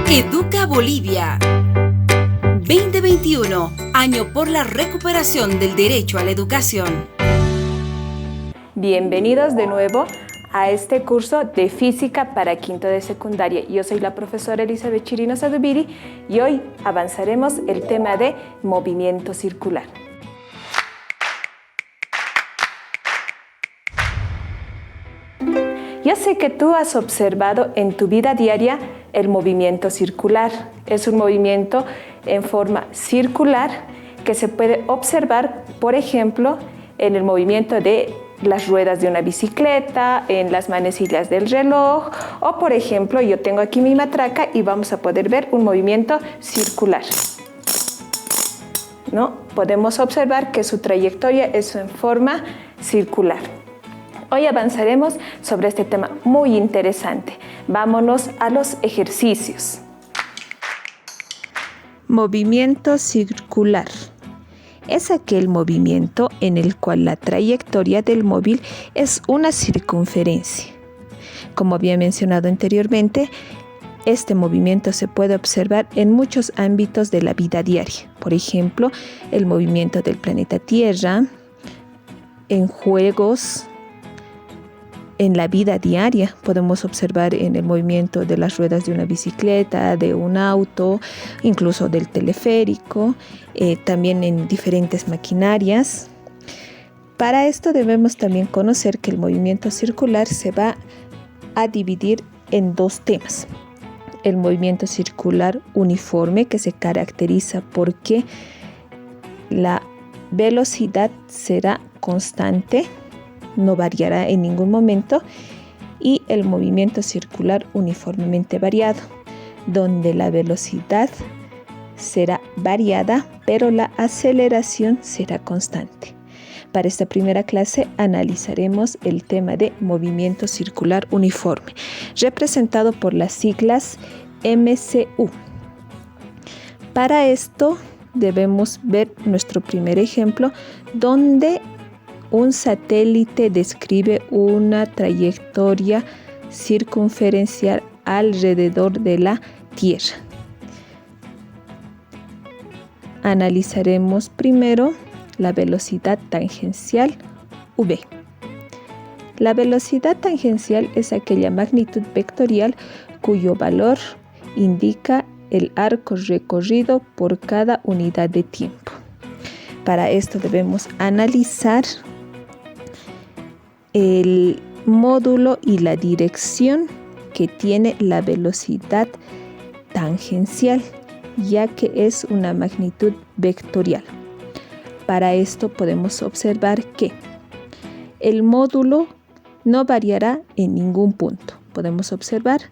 Educa Bolivia 2021, año por la recuperación del derecho a la educación. Bienvenidos de nuevo a este curso de física para quinto de secundaria. Yo soy la profesora Elizabeth Chirinos Adubiri y hoy avanzaremos el tema de movimiento circular. Yo sé que tú has observado en tu vida diaria el movimiento circular. Es un movimiento en forma circular que se puede observar, por ejemplo, en el movimiento de las ruedas de una bicicleta, en las manecillas del reloj o, por ejemplo, yo tengo aquí mi matraca y vamos a poder ver un movimiento circular, ¿no? Podemos observar que su trayectoria es en forma circular. Hoy avanzaremos sobre este tema muy interesante. Vámonos a los ejercicios. Movimiento circular. Es aquel movimiento en el cual la trayectoria del móvil es una circunferencia. Como había mencionado anteriormente, este movimiento se puede observar en muchos ámbitos de la vida diaria. Por ejemplo, el movimiento del planeta Tierra, en juegos, en la vida diaria. Podemos observar en el movimiento de las ruedas de una bicicleta, de un auto, incluso del teleférico, también en diferentes maquinarias. Para esto debemos también conocer que el movimiento circular se va a dividir en dos temas. El movimiento circular uniforme, que se caracteriza porque la velocidad será constante, no variará en ningún momento, y el movimiento circular uniformemente variado, donde la velocidad será variada, pero la aceleración será constante. Para esta primera clase analizaremos el tema de movimiento circular uniforme, representado por las siglas MCU. Para esto debemos ver nuestro primer ejemplo, donde un satélite describe una trayectoria circunferencial alrededor de la Tierra. Analizaremos primero la velocidad tangencial v. La velocidad tangencial es aquella magnitud vectorial cuyo valor indica el arco recorrido por cada unidad de tiempo. Para esto debemos analizar el módulo y la dirección que tiene la velocidad tangencial, ya que es una magnitud vectorial. Para esto podemos observar que el módulo no variará en ningún punto. Podemos observar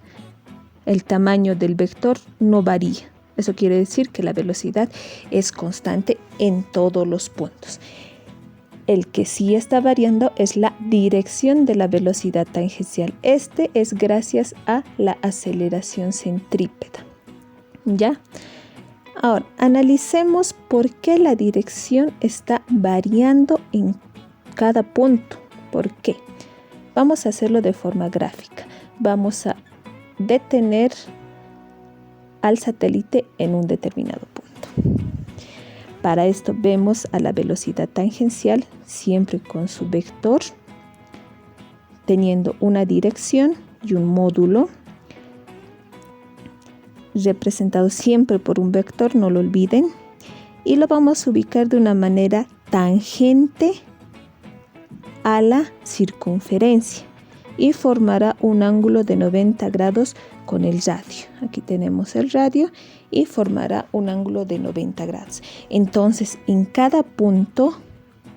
el tamaño del vector no varía. Eso quiere decir que la velocidad es constante en todos los puntos. El que sí está variando es la dirección de la velocidad tangencial. Este es gracias a la aceleración centrípeta. ¿Ya? Ahora, analicemos por qué la dirección está variando en cada punto. ¿Por qué? Vamos a hacerlo de forma gráfica. Vamos a detener al satélite en un determinado punto. Para esto vemos a la velocidad tangencial siempre con su vector, teniendo una dirección y un módulo, representado siempre por un vector, no lo olviden, y lo vamos a ubicar de una manera tangente a la circunferencia y formará un ángulo de 90 grados con el radio. Aquí tenemos el radio y formará un ángulo de 90 grados. Entonces, en cada punto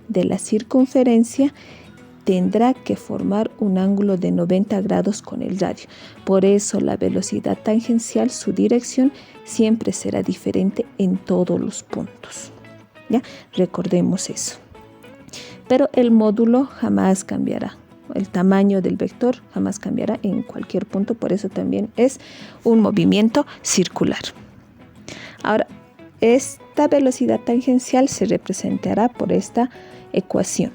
de la circunferencia tendrá que formar un ángulo de 90 grados con el radio. Por eso la velocidad tangencial, su dirección, siempre será diferente en todos los puntos. ¿Ya? Recordemos eso. Pero el módulo jamás cambiará. El tamaño del vector jamás cambiará en cualquier punto, por eso también es un movimiento circular. Ahora, esta velocidad tangencial se representará por esta ecuación,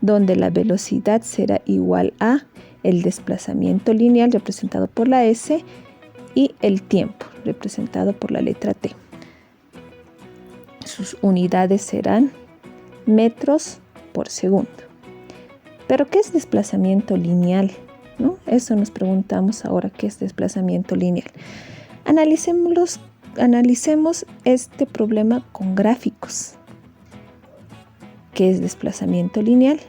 donde la velocidad será igual a el desplazamiento lineal representado por la S y el tiempo, representado por la letra T. Sus unidades serán metros por segundo. ¿Pero qué es desplazamiento lineal? ¿No? Eso nos preguntamos ahora, ¿qué es desplazamiento lineal? Analicemos este problema con gráficos. ¿Qué es desplazamiento lineal?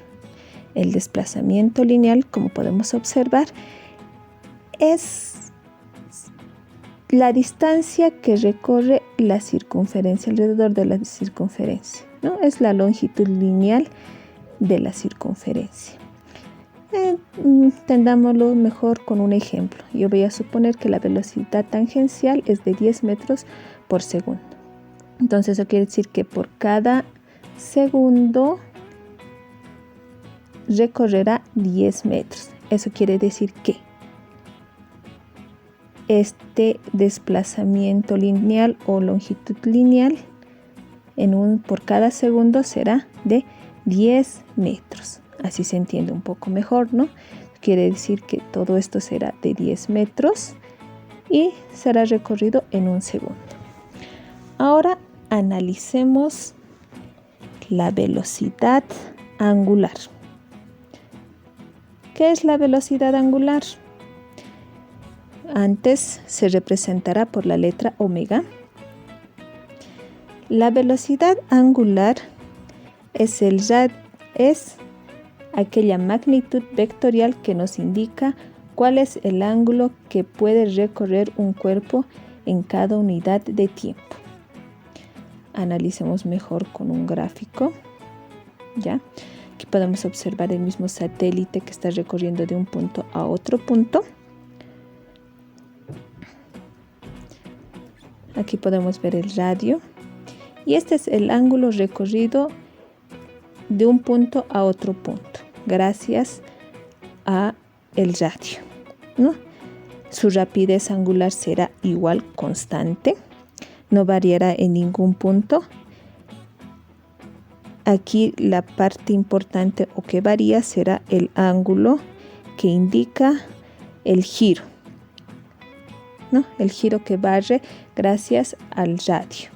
El desplazamiento lineal, como podemos observar, es la distancia que recorre la circunferencia, alrededor de la circunferencia, ¿no? Es la longitud lineal de la circunferencia. Entendámoslo mejor con un ejemplo. Yo voy a suponer que la velocidad tangencial es de 10 metros por segundo. Entonces eso quiere decir que por cada segundo recorrerá 10 metros. Eso quiere decir que este desplazamiento lineal o longitud lineal por cada segundo será de 10 metros. Así se entiende un poco mejor, ¿no? Quiere decir que todo esto será de 10 metros y será recorrido en un segundo. Ahora analicemos la velocidad angular. ¿Qué es la velocidad angular? Antes se representará por la letra omega. La velocidad angular es aquella magnitud vectorial que nos indica cuál es el ángulo que puede recorrer un cuerpo en cada unidad de tiempo. Analicemos mejor con un gráfico. ¿Ya? Aquí podemos observar el mismo satélite que está recorriendo de un punto a otro punto. Aquí podemos ver el radio. Y este es el ángulo recorrido de un punto a otro punto, gracias a el radio, ¿no? Su rapidez angular será igual, constante, no variará en ningún punto. Aquí la parte importante o que varía será el ángulo que indica el giro, ¿no? El giro que barre gracias al radio.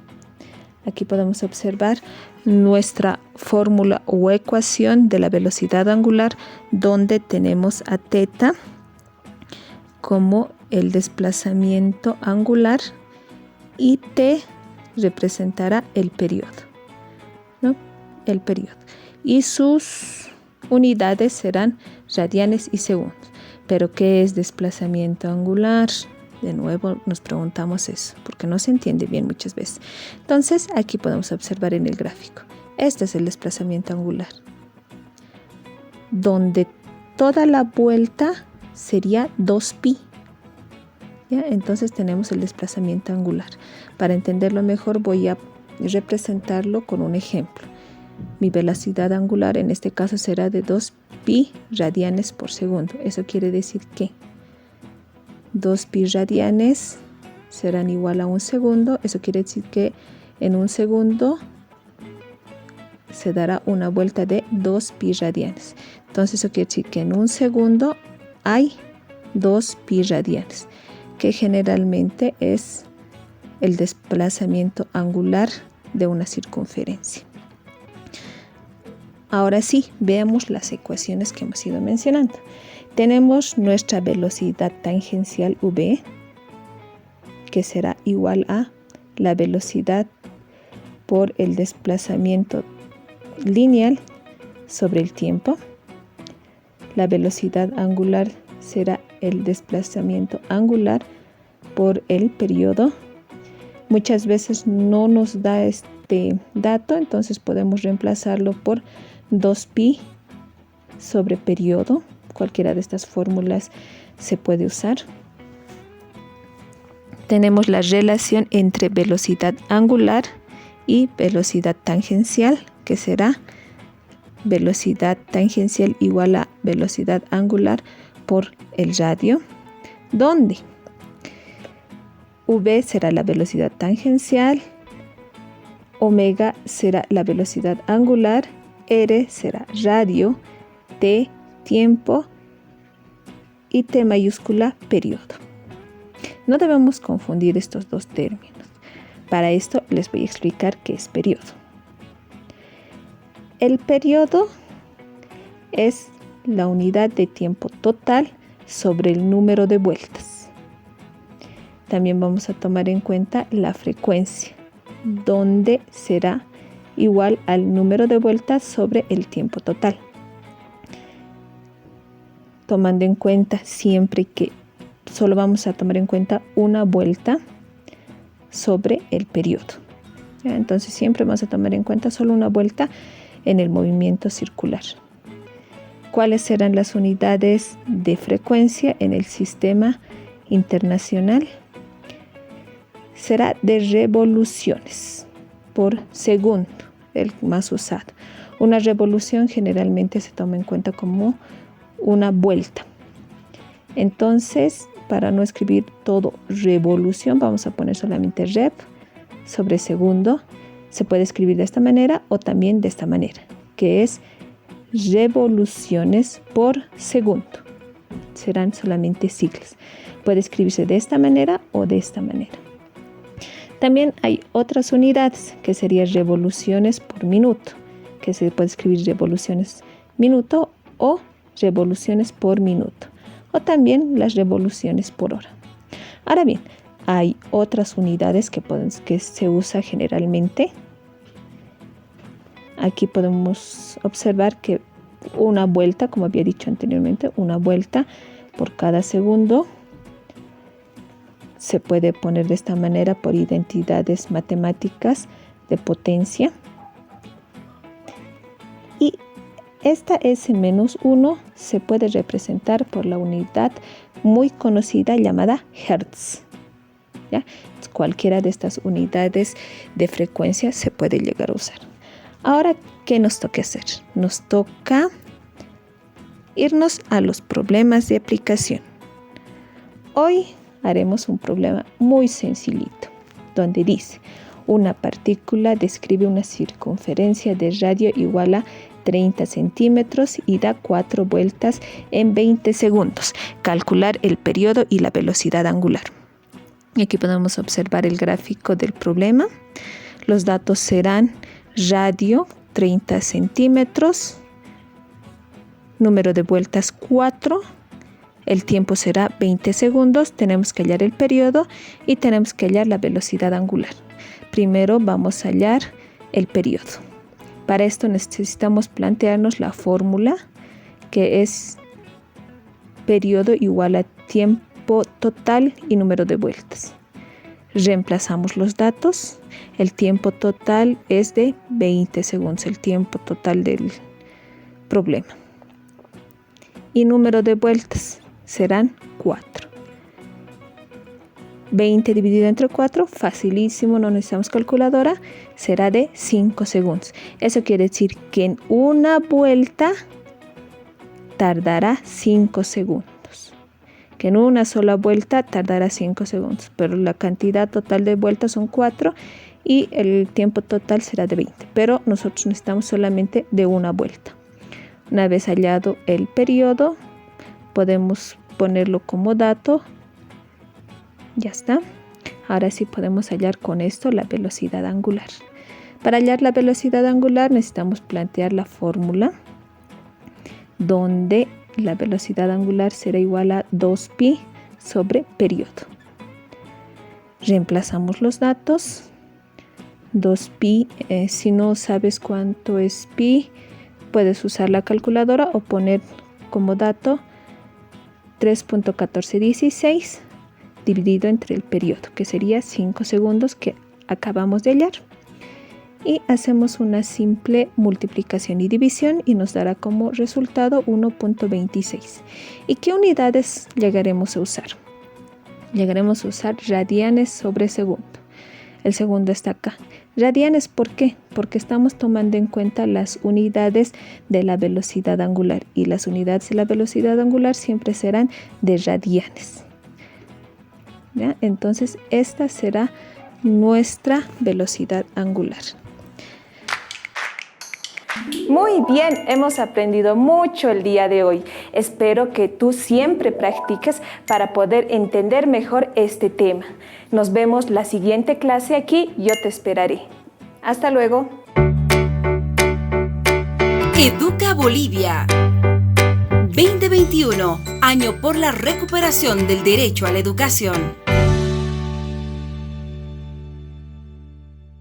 Aquí podemos observar nuestra fórmula o ecuación de la velocidad angular, donde tenemos a θ como el desplazamiento angular y t representará el periodo, ¿no? El periodo. Y sus unidades serán radianes y segundos. ¿Pero qué es desplazamiento angular? De nuevo nos preguntamos eso, porque no se entiende bien muchas veces. Entonces, aquí podemos observar en el gráfico. Este es el desplazamiento angular, donde toda la vuelta sería 2pi. ¿Ya? Entonces tenemos el desplazamiento angular. Para entenderlo mejor voy a representarlo con un ejemplo. Mi velocidad angular en este caso será de 2pi radianes por segundo. Eso quiere decir que 2pi radianes serán igual a un segundo. Eso quiere decir que en un segundo se dará una vuelta de 2pi radianes. Entonces eso quiere decir que en un segundo hay 2pi radianes, que generalmente es el desplazamiento angular de una circunferencia. Ahora sí, veamos las ecuaciones que hemos ido mencionando. Tenemos nuestra velocidad tangencial v, que será igual a la velocidad por el desplazamiento lineal sobre el tiempo. La velocidad angular será el desplazamiento angular por el periodo. Muchas veces no nos da este dato, entonces podemos reemplazarlo por 2pi sobre periodo. Cualquiera de estas fórmulas se puede usar. Tenemos la relación entre velocidad angular y velocidad tangencial, que será velocidad tangencial igual a velocidad angular por el radio, donde v será la velocidad tangencial, omega será la velocidad angular, r será radio, t tiempo y t mayúscula periodo. No debemos confundir estos dos términos. Para esto les voy a explicar qué es periodo. El periodo es la unidad de tiempo total sobre el número de vueltas. También vamos a tomar en cuenta la frecuencia, donde será igual al número de vueltas sobre el tiempo total. Tomando en cuenta siempre que solo vamos a tomar en cuenta una vuelta sobre el periodo. ¿Ya? Entonces siempre vamos a tomar en cuenta solo una vuelta en el movimiento circular. ¿Cuáles serán las unidades de frecuencia en el sistema internacional? Será de revoluciones por segundo, el más usado. Una revolución generalmente se toma en cuenta como una vuelta. Entonces, para no escribir todo revolución, vamos a poner solamente rev sobre segundo. Se puede escribir de esta manera o también de esta manera, que es revoluciones por segundo. Serán solamente siglas. Puede escribirse de esta manera o de esta manera. También hay otras unidades que serían revoluciones por minuto, que se puede escribir revoluciones minuto o revoluciones por minuto, o también las revoluciones por hora. Ahora bien, hay otras unidades que se usa generalmente. Aquí podemos observar que una vuelta, como había dicho anteriormente, una vuelta por cada segundo se puede poner de esta manera por identidades matemáticas de potencia. Y esta S-1 se puede representar por la unidad muy conocida llamada Hertz. ¿Ya? Cualquiera de estas unidades de frecuencia se puede llegar a usar. Ahora, ¿qué nos toca hacer? Nos toca irnos a los problemas de aplicación. Hoy haremos un problema muy sencillito, donde dice: una partícula describe una circunferencia de radio igual a 30 centímetros y da 4 vueltas en 20 segundos. Calcular el periodo y la velocidad angular. Y aquí podemos observar el gráfico del problema. Los datos serán radio 30 centímetros, número de vueltas 4, el tiempo será 20 segundos, tenemos que hallar el periodo y tenemos que hallar la velocidad angular. Primero vamos a hallar el periodo. Para esto necesitamos plantearnos la fórmula, que es periodo igual a tiempo total y número de vueltas. Reemplazamos los datos. El tiempo total es de 20 segundos, el tiempo total del problema. Y número de vueltas serán 4. 20 dividido entre 4, facilísimo, no necesitamos calculadora, será de 5 segundos. Eso quiere decir que en una vuelta tardará 5 segundos. Que en una sola vuelta tardará 5 segundos, pero la cantidad total de vueltas son 4 y el tiempo total será de 20, pero nosotros necesitamos solamente de una vuelta. Una vez hallado el periodo, podemos ponerlo como dato. Ya está. Ahora sí podemos hallar con esto la velocidad angular. Para hallar la velocidad angular necesitamos plantear la fórmula, donde la velocidad angular será igual a 2pi sobre periodo. Reemplazamos los datos. 2pi, si no sabes cuánto es pi, puedes usar la calculadora o poner como dato 3.1416 dividido entre el periodo, que sería 5 segundos que acabamos de hallar. Y hacemos una simple multiplicación y división y nos dará como resultado 1.26. ¿Y qué unidades llegaremos a usar? Llegaremos a usar radianes sobre segundo. El segundo está acá. Radianes, ¿por qué? Porque estamos tomando en cuenta las unidades de la velocidad angular. Y las unidades de la velocidad angular siempre serán de radianes. ¿Ya? Entonces, esta será nuestra velocidad angular. Muy bien, hemos aprendido mucho el día de hoy. Espero que tú siempre practiques para poder entender mejor este tema. Nos vemos la siguiente clase aquí, yo te esperaré. Hasta luego. Educa Bolivia 2021, año por la recuperación del derecho a la educación.